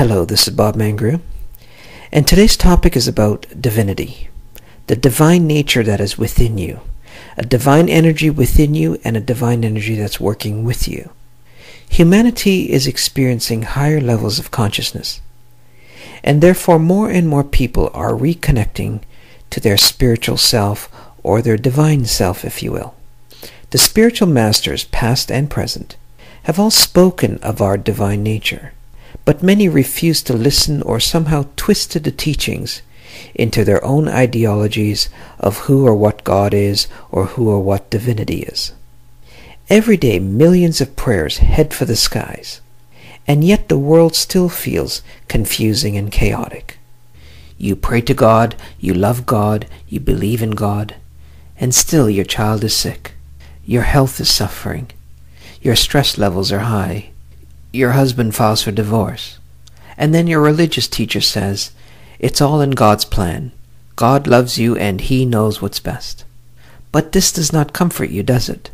Hello, this is Bob Mangrew, and today's topic is about divinity, the divine nature that is within you, a divine energy within you and a divine energy that's working with you. Humanity is experiencing higher levels of consciousness, and therefore more and more people are reconnecting to their spiritual self or their divine self, if you will. The spiritual masters, past and present, have all spoken of our divine nature, but many refuse to listen or somehow twisted the teachings into their own ideologies of who or what God is or who or what divinity is. Every day millions of prayers head for the skies, and yet the world still feels confusing and chaotic. You pray to God, you love God, you believe in God, and still your child is sick, your health is suffering, your stress levels are high, your husband files for divorce, and then your religious teacher says, it's all in God's plan. God loves you and He knows what's best. But this does not comfort you, does it?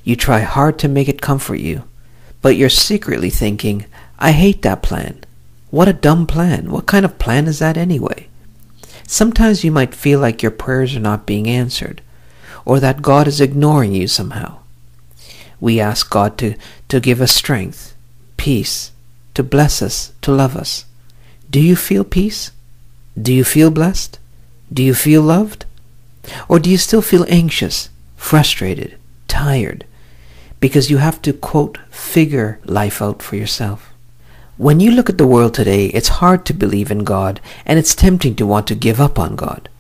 You try hard to make it comfort you, but you're secretly thinking, I hate that plan. What a dumb plan. What kind of plan is that anyway? Sometimes you might feel like your prayers are not being answered, or that God is ignoring you somehow. We ask God to give us strength, peace, to bless us, to love us. Do you feel peace? Do you feel blessed? Do you feel loved? Or do you still feel anxious, frustrated, tired, because you have to, quote, figure life out for yourself? When you look at the world today, it's hard to believe in God, and it's tempting to want to give up on God.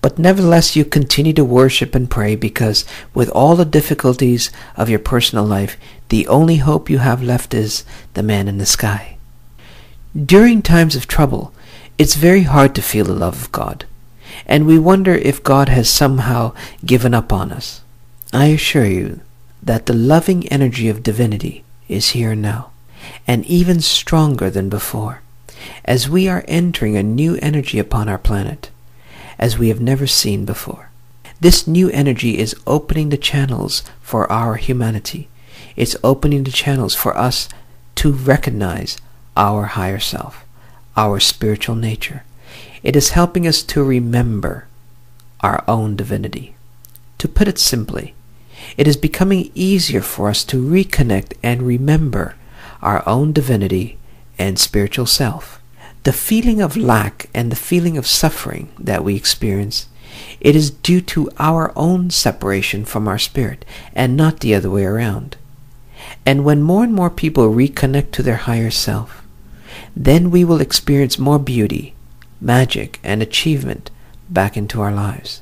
But nevertheless, you continue to worship and pray because with all the difficulties of your personal life, the only hope you have left is the man in the sky. During times of trouble, it's very hard to feel the love of God, and we wonder if God has somehow given up on us. I assure you that the loving energy of divinity is here now, and even stronger than before, as we are entering a new energy upon our planet, as we have never seen before. This new energy is opening the channels for our humanity. It's opening the channels for us to recognize our higher self, our spiritual nature. It is helping us to remember our own divinity. To put it simply, it is becoming easier for us to reconnect and remember our own divinity and spiritual self. The feeling of lack and the feeling of suffering that we experience, it is due to our own separation from our spirit and not the other way around. And when more and more people reconnect to their higher self, then we will experience more beauty, magic, and achievement back into our lives.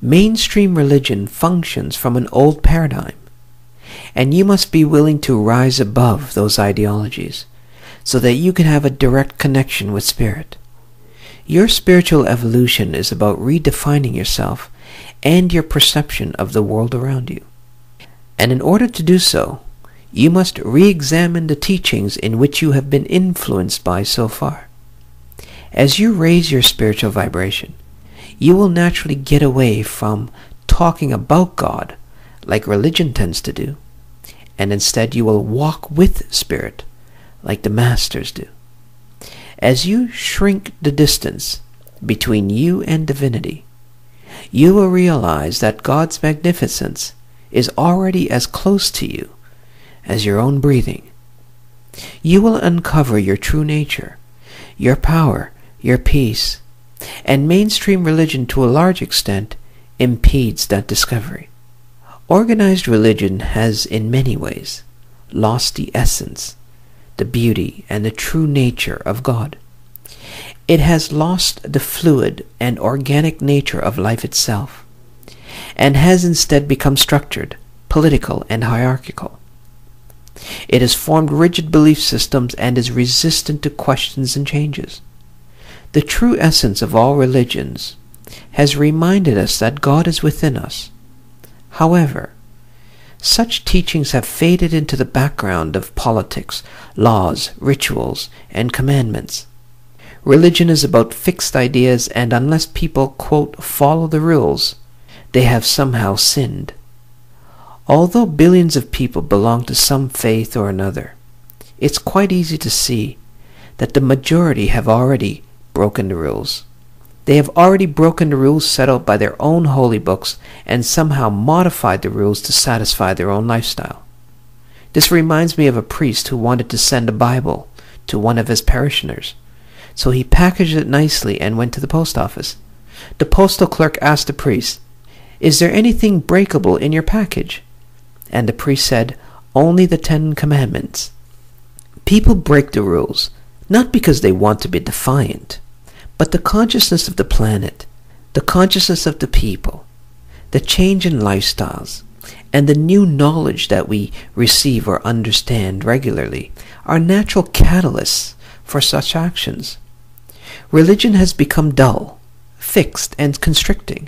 Mainstream religion functions from an old paradigm, and you must be willing to rise above those ideologies so that you can have a direct connection with spirit. Your spiritual evolution is about redefining yourself and your perception of the world around you. And in order to do so, you must re-examine the teachings in which you have been influenced by so far. As you raise your spiritual vibration, you will naturally get away from talking about God like religion tends to do, and instead you will walk with spirit like the masters do. As you shrink the distance between you and divinity, you will realize that God's magnificence is already as close to you as your own breathing. You will uncover your true nature, your power, your peace, and mainstream religion to a large extent impedes that discovery. Organized religion has in many ways lost the essence, the beauty, and the true nature of God. It has lost the fluid and organic nature of life itself, and has instead become structured, political, and hierarchical. It has formed rigid belief systems and is resistant to questions and changes. The true essence of all religions has reminded us that God is within us. However, such teachings have faded into the background of politics, laws, rituals, and commandments. Religion is about fixed ideas, and unless people, quote, follow the rules, they have somehow sinned. Although billions of people belong to some faith or another, it's quite easy to see that the majority have already broken the rules. They have already broken the rules set out by their own holy books and somehow modified the rules to satisfy their own lifestyle. This reminds me of a priest who wanted to send a Bible to one of his parishioners. So he packaged it nicely and went to the post office. The postal clerk asked the priest, "Is there anything breakable in your package?" And the priest said, "Only the 10 Commandments." People break the rules, not because they want to be defiant, but the consciousness of the planet, the consciousness of the people, the change in lifestyles, and the new knowledge that we receive or understand regularly are natural catalysts for such actions. Religion has become dull, fixed, and constricting.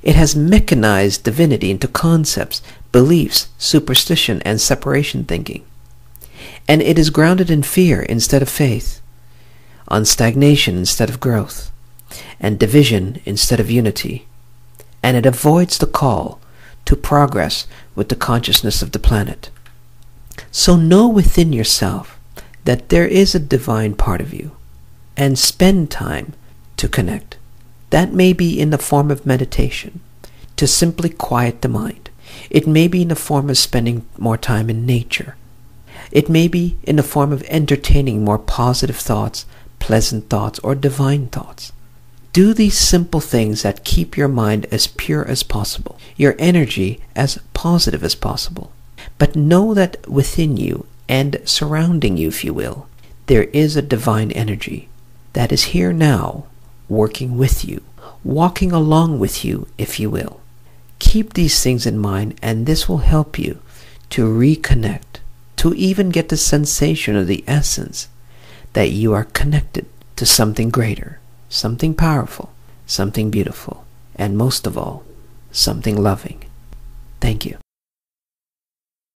It has mechanized divinity into concepts, beliefs, superstition, and separation thinking. And it is grounded in fear instead of faith, on stagnation instead of growth, and division instead of unity. And it avoids the call to progress with the consciousness of the planet. So know within yourself that there is a divine part of you, and spend time to connect. That may be in the form of meditation, to simply quiet the mind. It may be in the form of spending more time in nature. It may be in the form of entertaining more positive thoughts, pleasant thoughts, or divine thoughts. Do these simple things that keep your mind as pure as possible, your energy as positive as possible. But know that within you and surrounding you, if you will, there is a divine energy that is here now, working with you, walking along with you, if you will. Keep these things in mind, and this will help you to reconnect, to even get the sensation of the essence that you are connected to something greater, something powerful, something beautiful, and most of all, something loving. Thank you.